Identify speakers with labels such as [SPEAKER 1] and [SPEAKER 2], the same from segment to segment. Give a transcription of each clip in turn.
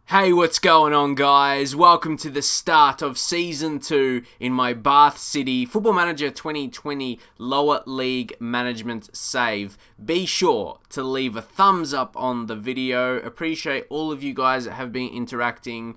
[SPEAKER 1] Hey, what's going on, guys? Welcome to the start of Season 2 in my Bath City Football Manager 2020 Lower League Management Save. Be sure to leave a thumbs up on the video. Appreciate all of you guys that have been interacting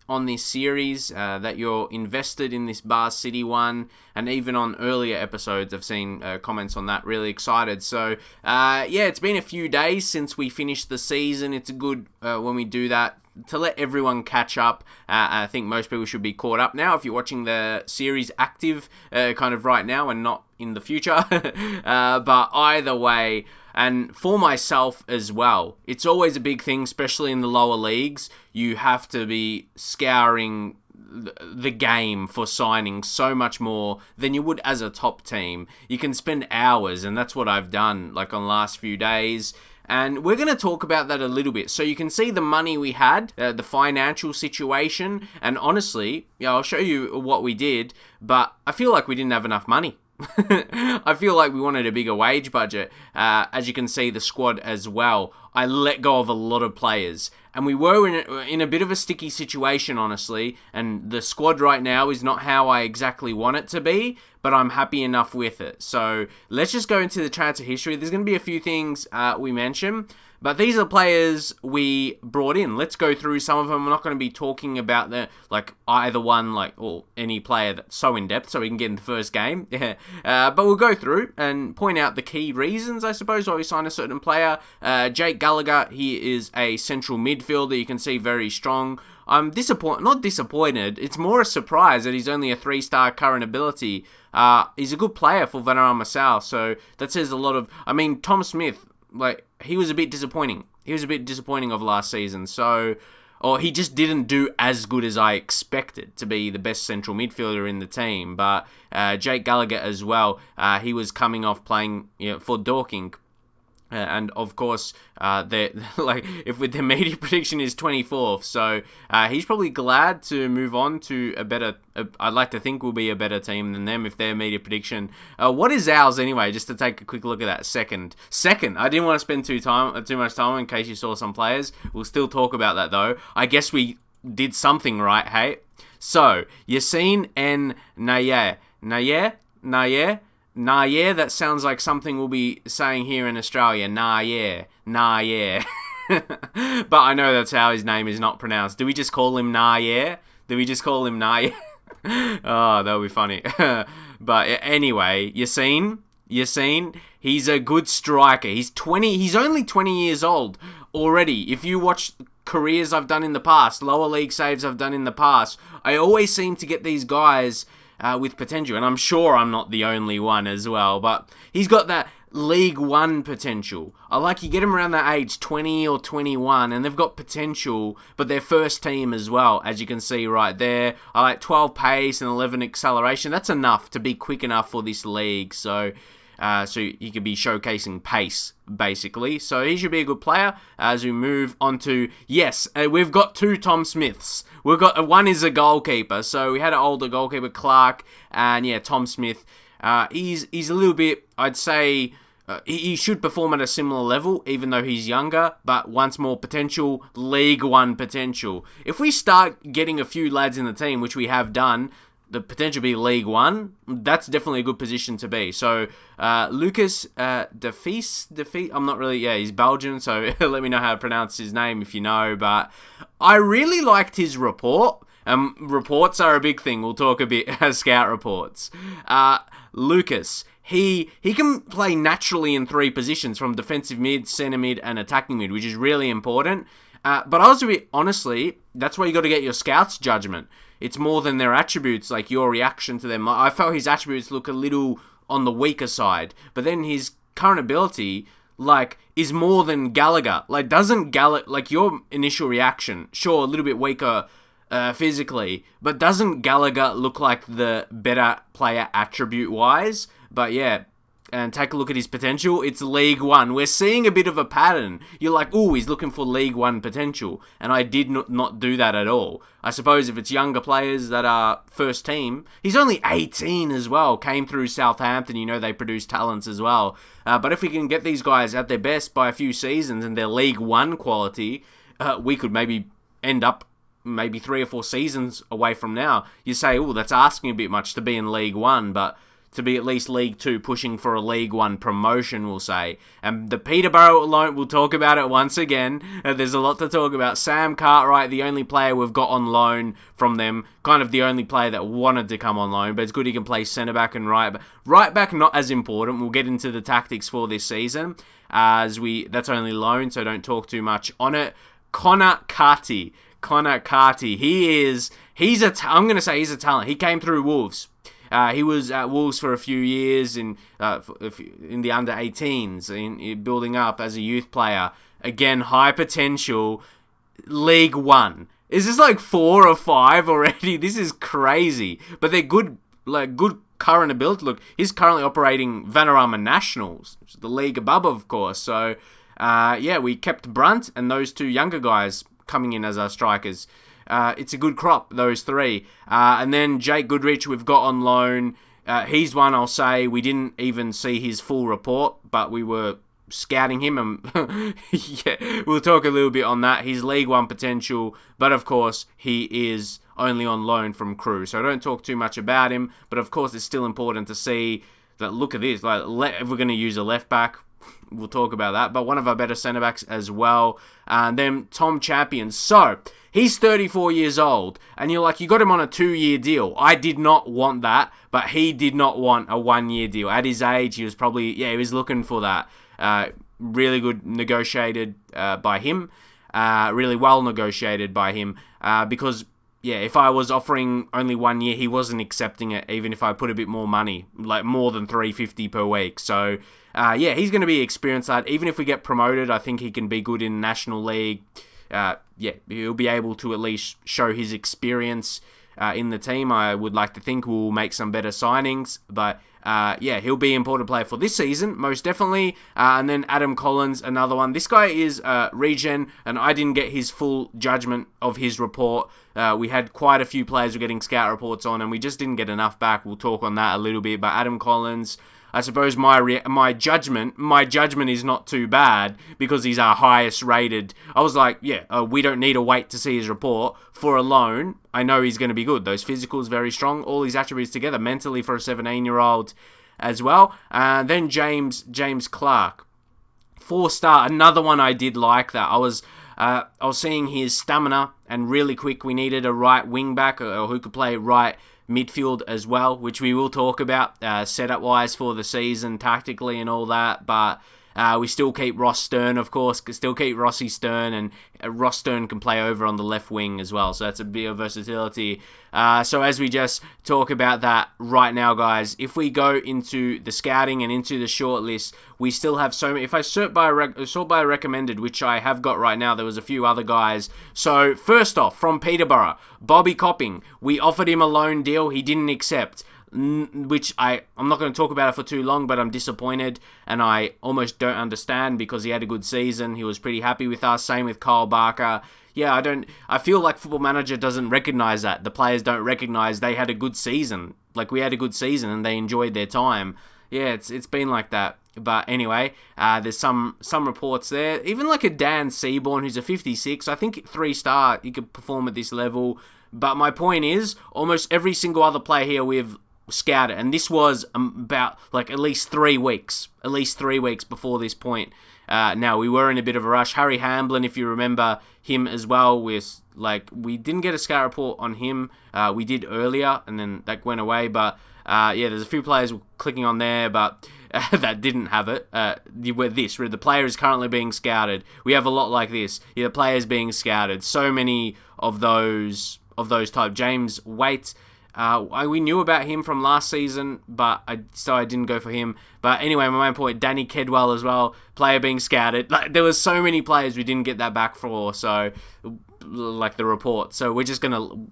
[SPEAKER 1] on this series, that you're invested in this Bath City one, and even on earlier episodes I've seen comments on that. Really excited. So it's been a few days since we finished the season. It's good when we do that to let everyone catch up. I think most people should be caught up now if you're watching the series active kind of right now and not in the future. But either way, and for myself as well, it's always a big thing, especially in the lower leagues. You have to be scouring the game for signing so much more than you would as a top team. You can spend hours, and that's what I've done like on the last few days. And we're going to talk about that a little bit. So you can see the money we had, the financial situation. And honestly, I'll show you what we did. But I feel like we didn't have enough money. I feel like we wanted a bigger wage budget. As you can see, the squad as well. I let go of a lot of players. And we were in a bit of a sticky situation, honestly. And the squad right now is not how I exactly want it to be, but I'm happy enough with it. So let's just go into the transfer history. There's going to be a few things we mention, but these are the players we brought in. Let's go through some of them. We're not going to be talking about either one, or any player that's so in depth, so we can get in the first game. But we'll go through and point out the key reasons, I suppose, why we signed a certain player. Jake Gallagher, he is a central midfielder. You can see very strong. I'm not disappointed. It's more a surprise that he's only a 3-star current ability. He's a good player for Vanarama South, so that says a lot of... Tom Smith, he was a bit disappointing. He was a bit disappointing of last season, or he just didn't do as good as I expected to be the best central midfielder in the team. But Jake Gallagher as well, he was coming off playing for Dorking. And of course, if with their media prediction is 24th, so he's probably glad to move on to a better. I'd like to think will be a better team than them if their media prediction. What is ours anyway? Just to take a quick look at that. Second. I didn't want to spend too much time in case you saw some players. We'll still talk about that though. I guess we did something right, hey. So Yassine and Nayer. Nah, yeah, that sounds like something we'll be saying here in Australia. Nah, yeah. But I know that's how his name is not pronounced. Do we just call him Nah, yeah? Oh, that would be funny. But anyway, Yassine, he's a good striker. He's only 20 years old already. If you watch careers I've done in the past, lower league saves I've done in the past, I always seem to get these guys with potential, and I'm sure I'm not the only one as well, but he's got that League 1 potential. You get them around that age, 20 or 21, and they've got potential, but they're first team as well, as you can see right there. I like 12 pace and 11 acceleration. That's enough to be quick enough for this league, so he could be showcasing pace, basically. So he should be a good player. As we move on to, we've got 2 Tom Smiths. One is a goalkeeper. So we had an older goalkeeper, Clark, and Tom Smith. He's a little bit, I'd say, he should perform at a similar level, even though he's younger, but once more potential, League 1 potential. If we start getting a few lads in the team, which we have done, the potential be League 1, that's definitely a good position to be. So, Lucas Defies, I'm not really, he's Belgian, so let me know how to pronounce his name if you know, but I really liked his report. Reports are a big thing, we'll talk a bit as scout reports. Lucas, he can play naturally in 3 positions, from defensive mid, centre mid, and attacking mid, which is really important. But honestly, that's where you got to get your scouts' judgment. It's more than their attributes, like your reaction to them. I felt his attributes look a little on the weaker side, but then his current ability, is more than Gallagher. Doesn't Gallagher, your initial reaction, sure, a little bit weaker physically, but doesn't Gallagher look like the better player attribute-wise? But and take a look at his potential. It's League 1. We're seeing a bit of a pattern. You're like, ooh, he's looking for League 1 potential. And I did not do that at all. I suppose if it's younger players that are first team, he's only 18 as well. Came through Southampton, they produce talents as well. But if we can get these guys at their best by a few seasons and their League 1 quality, we could maybe end up maybe 3 or 4 seasons away from now, you say, oh, that's asking a bit much to be in League One, but to be at least League 2, pushing for a League 1 promotion, we'll say. And the Peterborough alone, we'll talk about it once again. There's a lot to talk about. Sam Cartwright, the only player we've got on loan from them, kind of the only player that wanted to come on loan, but it's good he can play centre-back and right-back. Right-back, not as important. We'll get into the tactics for this season, that's only loan, so don't talk too much on it. Connor Carty, he's a talent. He came through Wolves. He was at Wolves for a few years in the under-18s, in building up as a youth player. Again, high potential. League 1. Is this like 4 or 5 already? This is crazy. But they're good current ability. Look, he's currently operating Vanarama Nationals, which is the league above, of course. So, we kept Brunt and those 2 younger guys coming in as our strikers. It's a good crop, those 3. And then Jake Goodrich, we've got on loan. He's one, I'll say, we didn't even see his full report, but we were scouting him, and we'll talk a little bit on that. He's League 1 potential, but of course, he is only on loan from Crew, so I don't talk too much about him, but of course, it's still important to see that, look at this, if we're going to use a left back, we'll talk about that, but one of our better centre-backs as well. And then Tom Champion. So, he's 34 years old, and you're like, you got him on a 2-year deal. I did not want that, but he did not want a 1-year deal. At his age, he was probably, he was looking for that. Really good negotiated by him. Really well negotiated by him, because, if I was offering only 1 year, he wasn't accepting it, even if I put a bit more money, like more than $350 per week. So, he's going to be experienced lad. Even if we get promoted, I think he can be good in National League. He'll be able to at least show his experience in the team. I would like to think we'll make some better signings, but he'll be an important player for this season, most definitely. And then Adam Collins, another one. This guy is regen, and I didn't get his full judgment of his report. We had quite a few players were getting scout reports on, and we just didn't get enough back. We'll talk on that a little bit. But Adam Collins, I suppose my judgment is not too bad because he's our highest rated. I was like, we don't need to wait to see his report. For a loan, I know he's going to be good. Those physicals very strong. All these attributes together mentally for a 17-year-old as well. And then James Clark, 4-star. Another one I did like that. I was seeing his stamina and really quick. We needed a right wing back or who could play right midfield as well, which we will talk about setup-wise for the season, tactically and all that, but we still keep Ross Stern, of course, still keep Rossi Stern, and Ross Stern can play over on the left wing as well, so that's a bit of versatility. So as we just talk about that right now, guys, if we go into the scouting and into the shortlist, we still have so many. If I sort by recommended, which I have got right now, there was a few other guys. So first off, from Peterborough, Bobby Copping, we offered him a loan deal, he didn't accept. Which I'm not going to talk about it for too long, but I'm disappointed, and I almost don't understand because he had a good season. He was pretty happy with us. Same with Kyle Barker. I feel like Football Manager doesn't recognize that. The players don't recognize they had a good season. Like, we had a good season and they enjoyed their time. It's been like that. But anyway, there's some reports there. Even like a Dan Seaborn, who's a 56. I think 3-star, he could perform at this level. But my point is, almost every single other player here we've scouted, and this was about like at least 3 weeks before this point. Now we were in a bit of a rush. Harry Hamblin, if you remember him as well, we didn't get a scout report on him. We did earlier, and then that went away. But there's a few players clicking on there, but that didn't have it. The player is currently being scouted. We have a lot like this. The players being scouted. So many of those type. James Waite. We knew about him from last season, but I didn't go for him. But anyway, my main point, Danny Kedwell as well, player being scouted. Like, there was so many players we didn't get that back for, so, like the report. So we're just going to...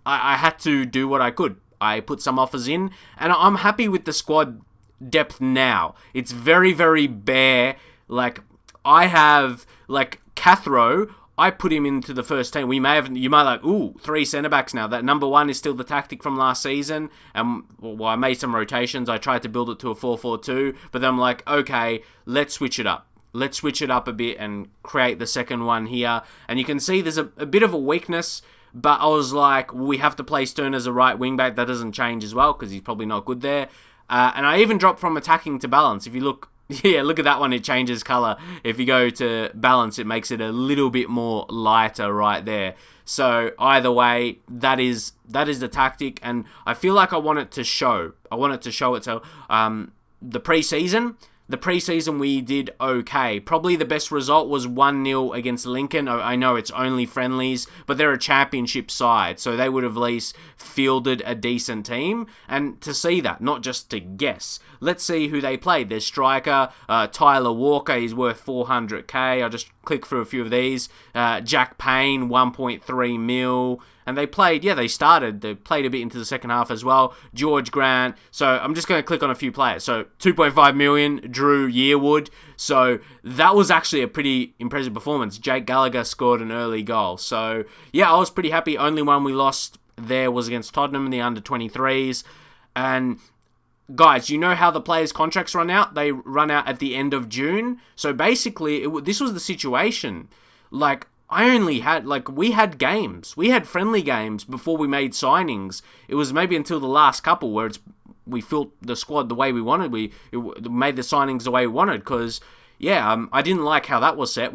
[SPEAKER 1] I had to do what I could. I put some offers in, and I'm happy with the squad depth now. It's very, very bare. Like, I have, like, Cathro... I put him into the first team. You might like, 3 centre-backs now. That number 1 is still the tactic from last season. And I made some rotations. I tried to build it to a 4-4-2. But then I'm like, okay, let's switch it up. let's switch it up a bit and create the second one here. And you can see there's a bit of a weakness, but I was like, we have to play Stern as a right wing back. That doesn't change as well because he's probably not good there. And I even dropped from attacking to balance. If you look, look at that one, it changes colour. If you go to balance, it makes it a little bit more lighter right there. So either way, that is the tactic, and I feel like I want it to show. I want it to show it. So the preseason we did okay. Probably the best result was 1-0 against Lincoln. I know it's only friendlies, but they're a championship side, so they would have at least fielded a decent team. And to see that, not just to guess. Let's see who they played. Their striker, Tyler Walker, he's worth 400k. I'll just click through a few of these. Jack Payne, 1.3 mil. And they played, they played a bit into the second half as well. George Grant. So I'm just going to click on a few players. So 2.5 million, Drew Yearwood. So that was actually a pretty impressive performance. Jake Gallagher scored an early goal. So I was pretty happy. Only one we lost there was against Tottenham in the under-23s. And guys, you know how the players' contracts run out? They run out at the end of June. So basically, this was the situation. Like, I only had, we had games. We had friendly games before we made signings. It was maybe until the last couple where we filled the squad the way we wanted. We made the signings the way we wanted because, I didn't like how that was set.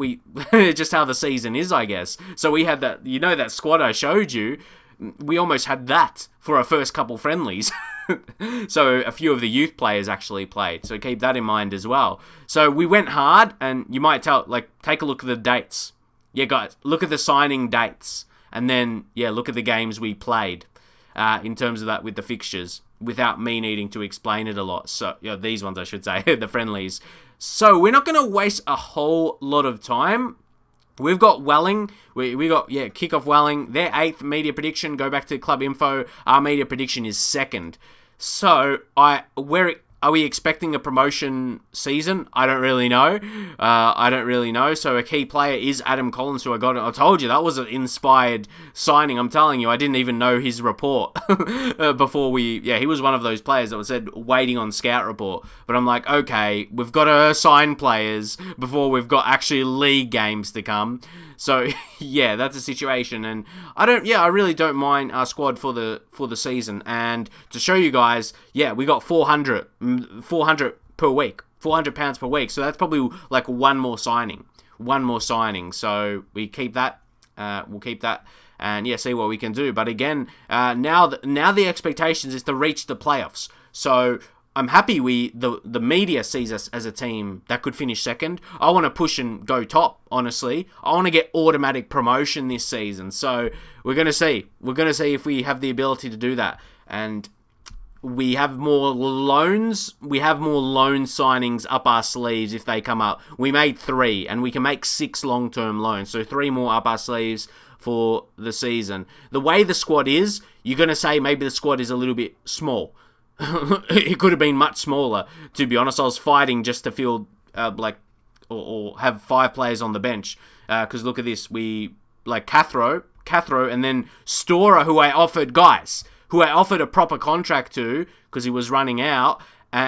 [SPEAKER 1] Just how the season is, I guess. So we had that, that squad I showed you. We almost had that for our first couple friendlies. So a few of the youth players actually played. So keep that in mind as well. So we went hard, and you might take a look at the dates. Yeah, guys, look at the signing dates. And then, look at the games we played in terms of that with the fixtures without me needing to explain it a lot. So, these ones, I should say, the friendlies. So, we're not going to waste a whole lot of time. We've got Welling. We got, kick-off Welling. Their 8th media prediction. Go back to club info. Our media prediction is 2nd. So, are we expecting a promotion season? I don't really know. So a key player is Adam Collins, who I told you, that was an inspired signing. I'm telling you, I didn't even know his report before he was one of those players that was said waiting on scout report. But I'm like, okay, we've got to sign players before we've got actually league games to come. So that's a situation, and I really don't mind our squad for the season. And to show you guys, we got 400 per week, £400 per week. So that's probably like one more signing. So we keep that. We'll keep that, and see what we can do. But again, now the expectations is to reach the playoffs. So I'm happy the media sees us as a team that could finish 2nd. I want to push and go top, honestly. I want to get automatic promotion this season. So we're going to see. We're going to see if we have the ability to do that. And we have more loans. We have more loan signings up our sleeves if they come up. We made 3, and we can make 6 long-term loans. So 3 more up our sleeves for the season. The way the squad is, you're going to say maybe the squad is a little bit small. It could have been much smaller, to be honest. I was fighting just to field or have 5 players on the bench, because look at this, we Cathro, and then Storer, who I offered a proper contract to because he was running out,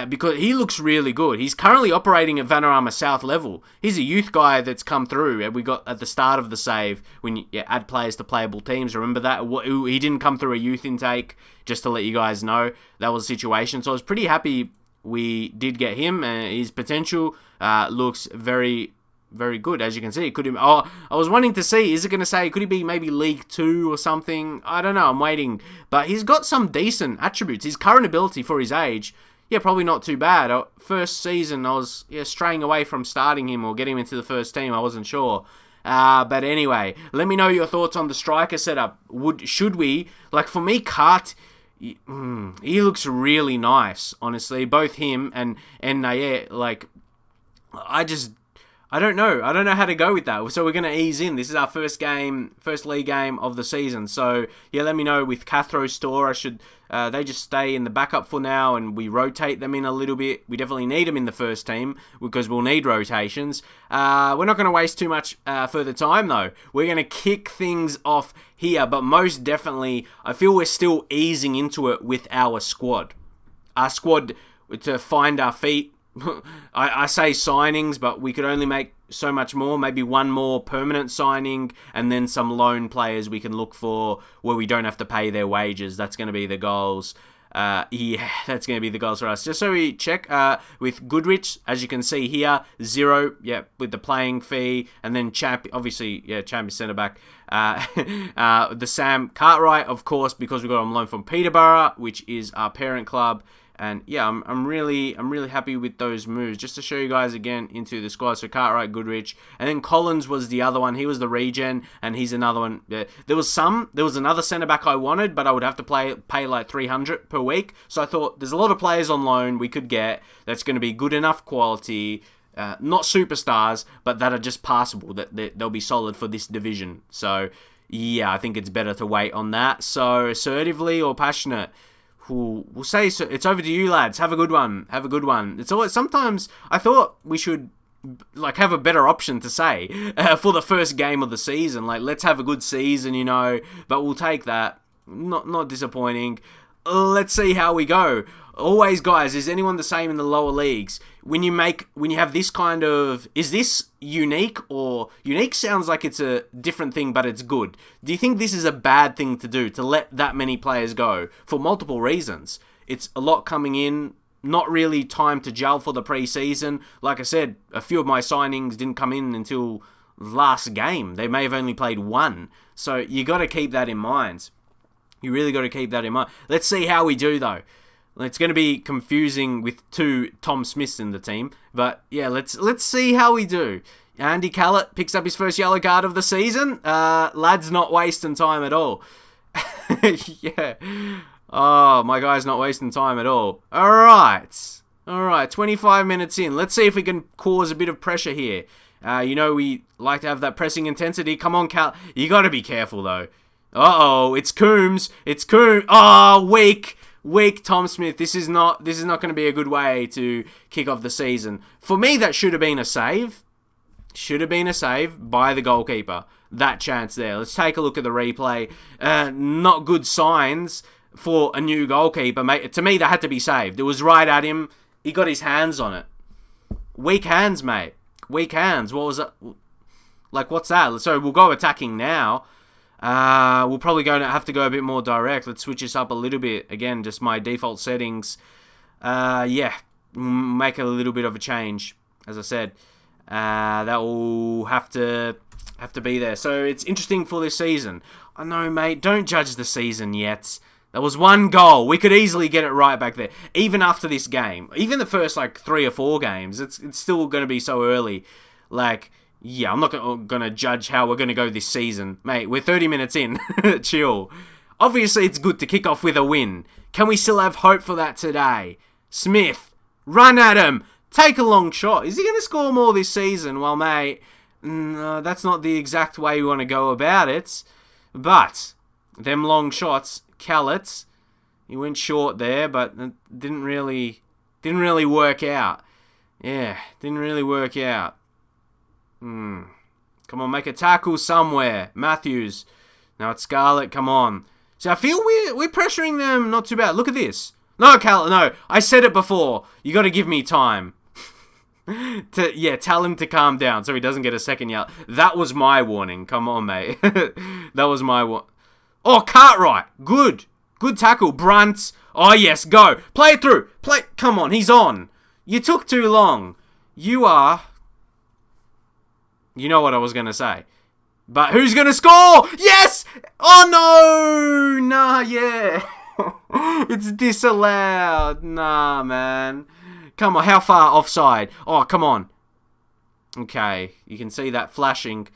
[SPEAKER 1] because he looks really good. He's currently operating at Vanarama South level. He's a youth guy that's come through, and we got at the start of the save when you add players to playable teams. Remember that? He didn't come through a youth intake, just to let you guys know. That was the situation. So I was pretty happy we did get him. His potential looks very, very good, as you can see. I was wanting to see, is it going to say, could he be maybe League 2 or something? I don't know, I'm waiting. But he's got some decent attributes. His current ability for his age, probably not too bad. First season, I was straying away from starting him or getting him into the first team. I wasn't sure. But anyway, let me know your thoughts on the striker setup. Should we, for me, Kart, he looks really nice, honestly. Both him and Nair, I don't know. I don't know how to go with that. So we're going to ease in. This is our first league game of the season. So, let me know with Cathro Store. They just stay in the backup for now and we rotate them in a little bit. We definitely need them in the first team because we'll need rotations. We're not going to waste too much further time, though. We're going to kick things off here, but most definitely, I feel we're still easing into it with our squad. Our squad, to find our feet, I say signings, but we could only make so much more. Maybe one more permanent signing and then some loan players we can look for where we don't have to pay their wages. That's going to be the goals. That's going to be the goals for us. Just so we check with Goodrich, as you can see here, 0, with the playing fee, and then Champ is centre back. The Sam Cartwright, of course, because we got him on loan from Peterborough, which is our parent club. And yeah, I'm really happy with those moves. Just to show you guys again into the squad. So Cartwright, Goodrich, and then Collins was the other one. He was the regen, and he's another one. Yeah. There was another centre back I wanted, but I would have to pay like 300 per week. So I thought there's a lot of players on loan we could get that's going to be good enough quality, not superstars, but that are just passable. That they'll be solid for this division. So yeah, I think it's better to wait on that. So assertively or passionate. We'll say so. It's over to you, lads. Have a good one. It's always, sometimes I thought we should have a better option to say for the first game of the season. Let's have a good season, but we'll take that. Not disappointing. Let's see how we go. Always, guys, is anyone the same in the lower leagues? When you have this kind of, is this unique, or unique sounds like it's a different thing, but it's good. Do you think this is a bad thing to do, to let that many players go for multiple reasons? It's a lot coming in, not really time to gel for the preseason. Like I said, a few of my signings didn't come in until last game. They may have only played one. So you got to keep that in mind. You really got to keep that in mind. Let's see how we do, though. It's going to be confusing with 2 Tom Smiths in the team. But yeah, let's see how we do. Andy Callett picks up his first yellow card of the season. Lad's not wasting time at all. Yeah. Oh, my guy's not wasting time at all. Alright, 25 minutes in. Let's see if we can cause a bit of pressure here. We like to have that pressing intensity. Come on, Cal. You got to be careful, though. Uh-oh, it's Coombs. Oh, weak Tom Smith. This is not going to be a good way to kick off the season. For me, that should have been a save. Should have been a save by the goalkeeper. That chance there. Let's take a look at the replay. Not good signs for a new goalkeeper, mate. To me, that had to be saved. It was right at him. He got his hands on it. Weak hands, mate. Weak hands. What was that? What's that? So we'll go attacking now. We'll probably have to go a bit more direct. Let's switch this up a little bit. Again, just my default settings. Make a little bit of a change, as I said. That will have to be there. So it's interesting for this season. I know, mate. Don't judge the season yet. There was one goal. We could easily get it right back there. Even after this game, even the first 3 or 4 games, it's still going to be so early. Yeah, I'm not going to judge how we're going to go this season. Mate, we're 30 minutes in. Chill. Obviously, it's good to kick off with a win. Can we still have hope for that today? Smith, run at him. Take a long shot. Is he going to score more this season? Well, mate, no, that's not the exact way we want to go about it. But, them long shots, Callett, he went short there, but it didn't really work out. Yeah, didn't really work out. Come on, make a tackle somewhere. Matthews. Now it's Scarlett, come on. So I feel we're pressuring them not too bad. Look at this. No, Cal, no. I said it before. You got to give me time. Tell him to calm down so he doesn't get a second yell. That was my warning. Come on, mate. That was my warning. Oh, Cartwright. Good. Good tackle. Brunt. Oh, yes, go. Play it through. Come on, he's on. You took too long. You know what I was going to say. But who's going to score? Yes! Oh, no! Nah, yeah. It's disallowed. Nah, man. Come on, how far offside? Oh, come on. Okay, you can see that flashing.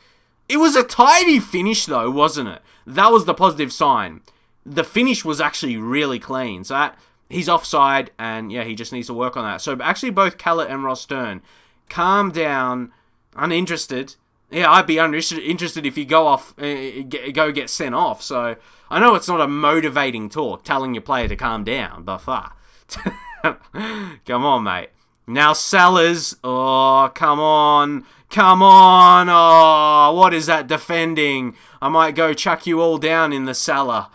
[SPEAKER 1] It was a tidy finish, though, wasn't it? That was the positive sign. The finish was actually really clean. So he's offside, and yeah, he just needs to work on that. So actually, both Callett and Ross Stern, calm down. Uninterested. Yeah, I'd be interested if you go off, go get sent off. So I know it's not a motivating talk, telling your player to calm down, but come on, mate. Now Sellers. Oh, come on. Oh, what is that defending? I might go chuck you all down in the cellar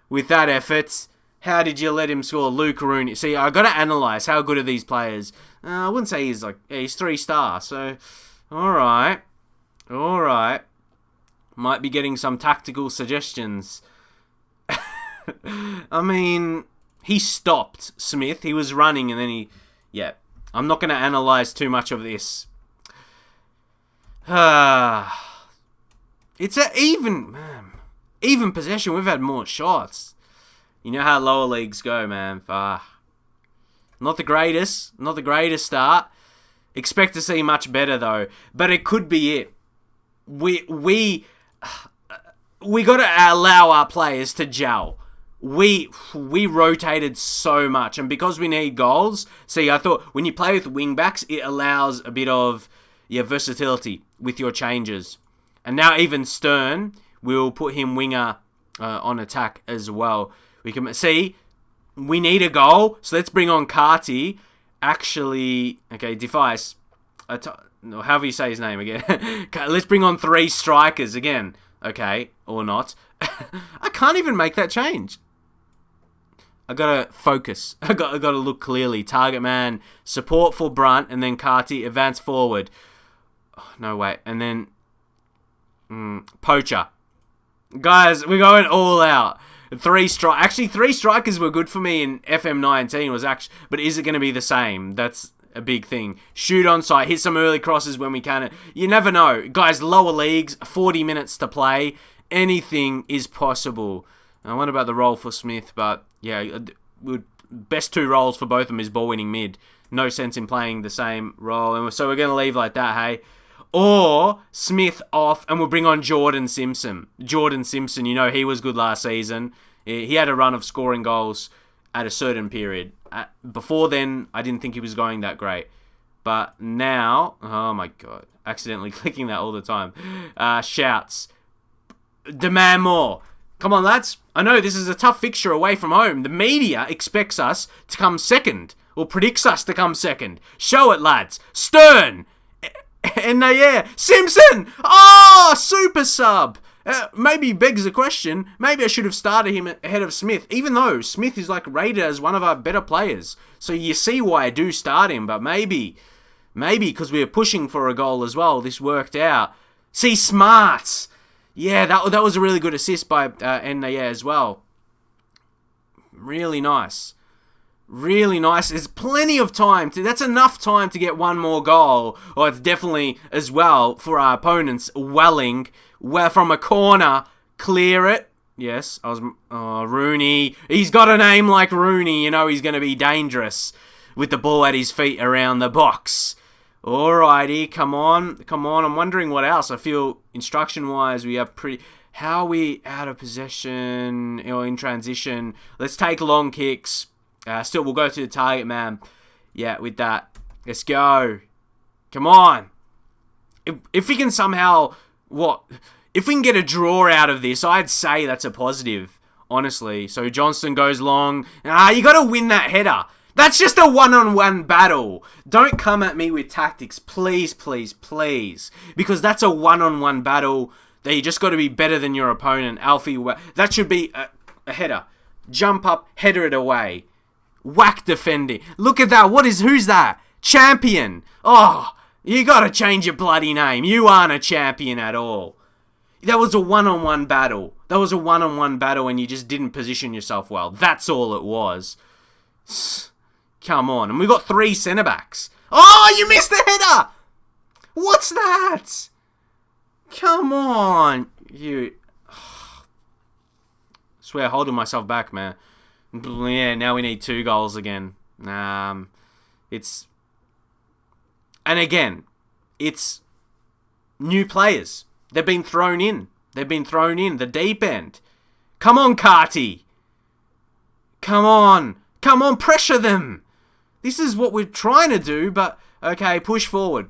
[SPEAKER 1] with that effort. How did you let him score? Luke Rooney. See, I got to analyse how good are these players. I wouldn't say he's 3-star. So, all right. Might be getting some tactical suggestions. I mean, he stopped Smith. He was running and then I'm not going to analyse too much of this. It's an even possession. We've had more shots. You know how lower leagues go, man. Not the greatest start. Expect to see much better though. But it could be it. We got to allow our players to gel. We rotated so much, and because we need goals. See, I thought when you play with wing backs, it allows a bit of versatility with your changes. And now even Stern, we'll put him winger on attack as well. We can see we need a goal, so let's bring on Carty. Actually, okay, Defice, however you say his name again. Let's bring on 3 strikers again. Okay, or not. I can't even make that change. I gotta focus. I gotta look clearly. Target man, support for Brunt, and then Carty, advance forward. Oh, no, wait. And then Poacher. Guys, we're going all out. 3 strikers were good for me in FM19 but is it going to be the same? That's a big thing. Shoot on sight, hit some early crosses when we can. You never know. Guys, lower leagues, 40 minutes to play. Anything is possible. I wonder about the role for Smith, but yeah, best 2 roles for both of them is ball winning mid. No sense in playing the same role. And so we're going to leave like that, hey? Or Smith off and we'll bring on Jordan Simpson. Jordan Simpson, you know, he was good last season. He had a run of scoring goals at a certain period. Before then, I didn't think he was going that great. But now, oh my God, accidentally clicking that all the time. Shouts. Demand more. Come on, lads. I know this is a tough fixture away from home. The media expects us to come second, or predicts us to come second. Show it, lads. Stern. And Simpson! Oh, super sub! Maybe begs the question, maybe I should have started him ahead of Smith, even though Smith is rated as one of our better players. So you see why I do start him, but maybe because we were pushing for a goal as well, this worked out. See, Smarts! Yeah, that was a really good assist by Naya as well. Really nice. Really nice. There's plenty of time. That's enough time to get one more goal. Or it's definitely as well for our opponents. Welling, from a corner, clear it. Yes, Rooney. He's got a name like Rooney. You know he's going to be dangerous with the ball at his feet around the box. Alrighty, come on. I'm wondering what else. I feel instruction-wise we are pretty... How are we out of possession or in transition? Let's take long kicks. Still, we'll go to the target man. Yeah, with that. Let's go. Come on. If we can somehow... If we can get a draw out of this, I'd say that's a positive. Honestly. So Johnston goes long. You got to win that header. That's just a one-on-one battle. Don't come at me with tactics. Please, please, please. Because that's a one-on-one battle that you just got to be better than your opponent. Alfie, that should be a header. Jump up, header it away. Whack defending. Look at that. Who's that? Champion. Oh, you gotta change your bloody name. You aren't a champion at all. That was a one-on-one battle. And you just didn't position yourself well. That's all it was. Come on. And we got 3 centre-backs. Oh, you missed the header. What's that? Come on. Swear, holding myself back, man. Yeah, now we need 2 goals again. It's new players. They've been thrown in. The deep end. Come on, Carty. Come on, pressure them. This is what we're trying to do, but okay, push forward.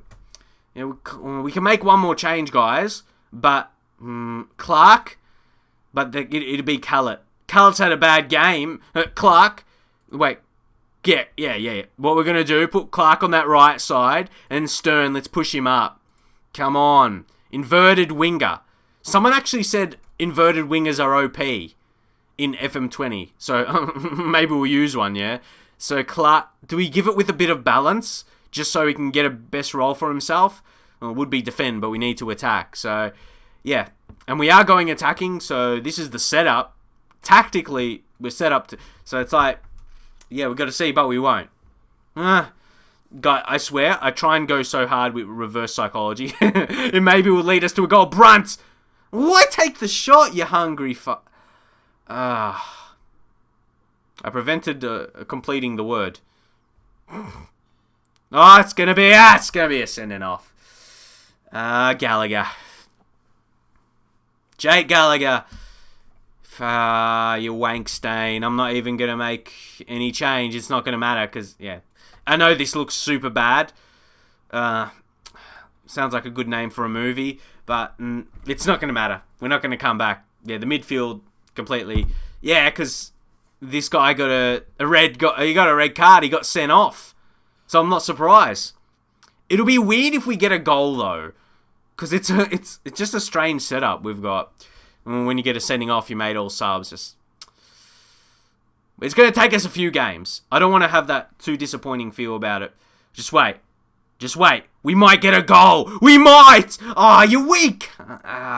[SPEAKER 1] We can make one more change, guys. But Clark, but it'd be Callett. Callett's had a bad game. Clark, wait. Yeah. What we're going to do, put Clark on that right side, and Stern, let's push him up. Come on. Inverted winger. Someone actually said inverted wingers are OP. in FM20. So maybe we'll use one, yeah? So Clark, do we give it with a bit of balance just so he can get a best role for himself? Well, it would be defend, but we need to attack. So, yeah. And we are going attacking, so this is the setup. Tactically, we're set up to... So it's like, yeah, we've got to see, but we won't. Guy, I swear, I try and go so hard with reverse psychology. It maybe will lead us to a goal. Brunt! Why take the shot, you hungry fuck? I prevented completing the word. Oh, it's gonna be a sending off. Gallagher. Jake Gallagher. You wank stain. I'm not even gonna make any change. It's not gonna matter because, yeah. I know this looks super bad. Sounds like a good name for a movie, but it's not gonna matter. We're not gonna come back. Yeah, the midfield completely. Yeah, because this guy got a red card. He got sent off. So I'm not surprised. It'll be weird if we get a goal though, because it's just a strange setup we've got. When you get a sending off, you made all subs. It's going to take us a few games. I don't want to have that too disappointing feel about it. Just wait. We might get a goal. We might. Oh, you're weak.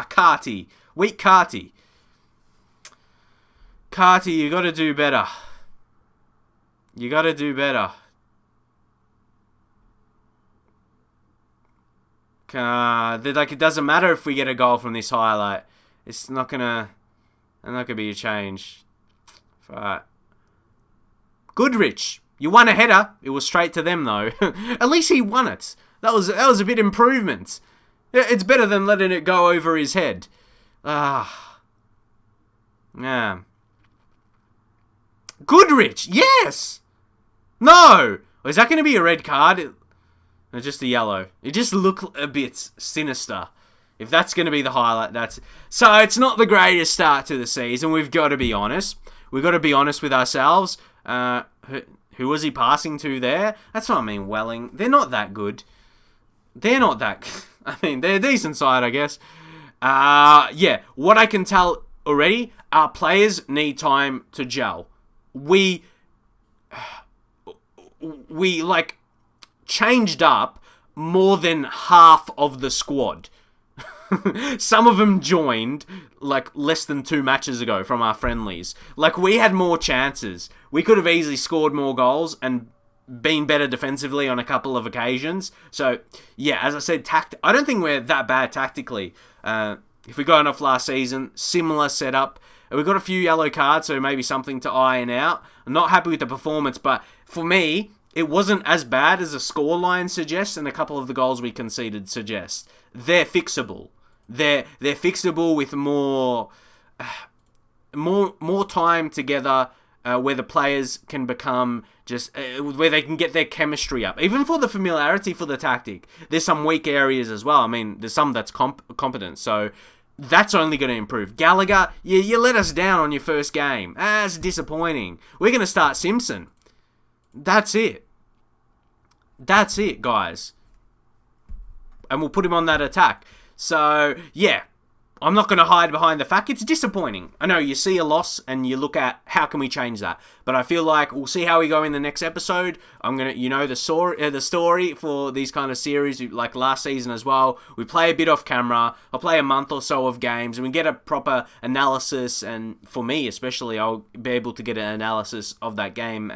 [SPEAKER 1] Carty. Weak Carty. Carty, you got to do better. It doesn't matter if we get a goal from this highlight. It's not gonna be a change. Right. Goodrich, you won a header. It was straight to them though. At least he won it. That was a bit improvement. It's better than letting it go over his head. Yeah. Goodrich, yes. No. Is that going to be a red card? Or just a yellow? It just looked a bit sinister. If that's going to be the highlight, that's... So, it's not the greatest start to the season. We've got to be honest. We've got to be honest with ourselves. Who was he passing to there? That's what I mean, Welling. They're not that good. I mean, they're a decent side, I guess. Yeah, what I can tell already, our players need time to gel. We like, changed up more than half of the squad. Some of them joined like less than 2 matches ago from our friendlies. Like, we had more chances. We could have easily scored more goals and been better defensively on a couple of occasions. So, yeah, as I said, I don't think we're that bad tactically. If we got enough last season, similar setup. We got a few yellow cards, so maybe something to iron out. I'm not happy with the performance, but for me, it wasn't as bad as the scoreline suggests and a couple of the goals we conceded suggest. They're fixable. They're fixable with more time together, where the players can become just where they can get their chemistry up. Even for the familiarity for the tactic, there's some weak areas as well. I mean, there's some that's competent, so that's only going to improve. Gallagher, you let us down on your first game. That's disappointing. We're going to start Simpson. That's it, guys. And we'll put him on that attack. So, yeah, I'm not going to hide behind the fact it's disappointing. I know you see a loss and you look at how can we change that. But I feel like we'll see how we go in the next episode. I'm going to, the story for these kind of series, like last season as well. We play a bit off camera. I'll play a month or so of games and we get a proper analysis. And for me, especially, I'll be able to get an analysis of that game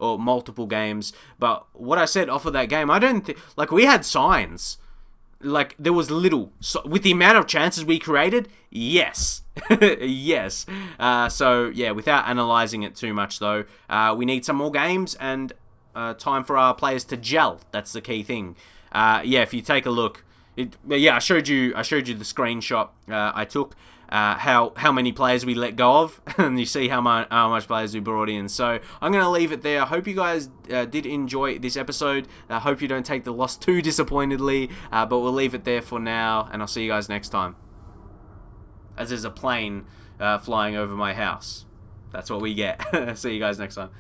[SPEAKER 1] or multiple games. But what I said off of that game, I don't think, like, we had signs. Like, there was little. So, with the amount of chances we created, yes. Yes. So, yeah, without analysing it too much, though, we need some more games and time for our players to gel. That's the key thing. Yeah, if you take a look, I showed you the screenshot I took. How many players we let go of, and you see how much players we brought in. So I'm going to leave it there. I hope you guys did enjoy this episode. I hope you don't take the loss too disappointedly, but we'll leave it there for now, and I'll see you guys next time. As there's a plane flying over my house. That's what we get. See you guys next time.